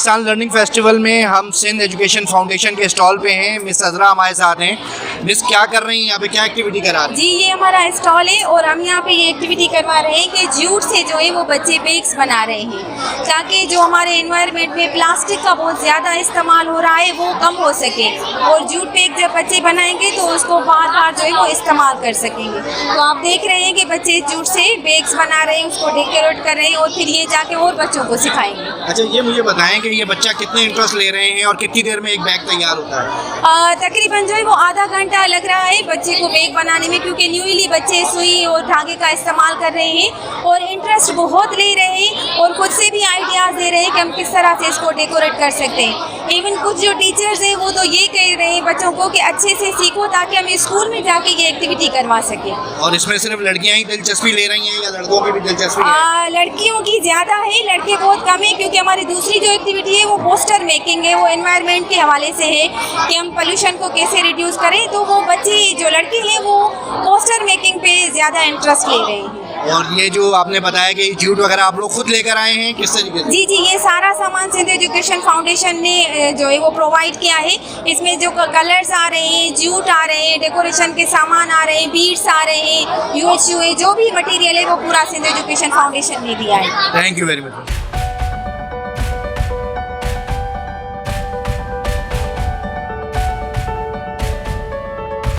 Pakistan learning festival में हम Sindh education foundation के स्टॉल पे हैं। मिस अजरा हमारे साथ हैं। मिस क्या कर रही हैं यहाँ पे, क्या एक्टिविटी करा रही हैं? जी, ये हमारा स्टॉल है और हम यहाँ पे ये एक्टिविटी करवा रहे हैं कि जूट से जो है वो बच्चे बैग्स बना रहे हैं, ताकि जो हमारे एनवायरनमेंट में प्लास्टिक का बहुत ज़्यादा इस्तेमाल हो रहा है वो कम हो सके। और जूट बैग जब बच्चे बनाएंगे तो उसको बार बार जो है वो इस्तेमाल कर सकेंगे। तो आप देख रहे हैं कि बच्चे जूट से बैग्स बना रहे हैं, उसको डेकोरेट कर रहे हैं और फिर ये जाके और बच्चों को सिखाएंगे। अच्छा, ये मुझे बताएं कि ये बच्चा कितने इंटरेस्ट ले रहे हैं और कितनी देर में एक बैग तैयार होता है? तकरीबन जो है वो आधा घंटा लग रहा है बच्चे को बैग बनाने में, क्योंकि न्यूली बच्चे सुई और धागे का इस्तेमाल कर रहे हैं और इंटरेस्ट बहुत ले रहे हैं और खुद से भी आइडियाज़ दे रहे हैं कि हम किस तरह से इसको डेकोरेट कर सकते हैं। इवन कुछ जो टीचर्स हैं वो तो ये कह रहे हैं बच्चों को कि अच्छे से सीखो ताकि हम स्कूल में जाके ये एक्टिविटी करवा सकें। और इसमें सिर्फ लड़कियां ही दिलचस्पी ले रही हैं या लड़कों की भी दिलचस्पी है? लड़कियों की ज़्यादा है, लड़के बहुत कम है, क्योंकि हमारी दूसरी जो एक्टिविटी है वो पोस्टर मेकिंग है, वो एनवायरनमेंट के हवाले से है कि हम पोल्यूशन को कैसे रिड्यूस करें। तो वो बच्चे जो लड़के हैं वो पोस्टर मेकिंग पे ज़्यादा इंटरेस्ट ले रहे हैं। और ये जो आपने बताया कि जूट वगैरह आप लोग खुद लेकर आए हैं, किस तरीके से? जी, ये सारा सामान सिंध एजुकेशन फाउंडेशन ने जो है वो प्रोवाइड किया है। इसमें जो कलर्स आ रहे हैं, जूट आ रहे हैं, डेकोरेशन के सामान आ रहे हैं, बीड्स आ रहे हैं, UHU है, जो भी मटेरियल है वो पूरा सिंध एजुकेशन फाउंडेशन ने दिया है। Thank you very much.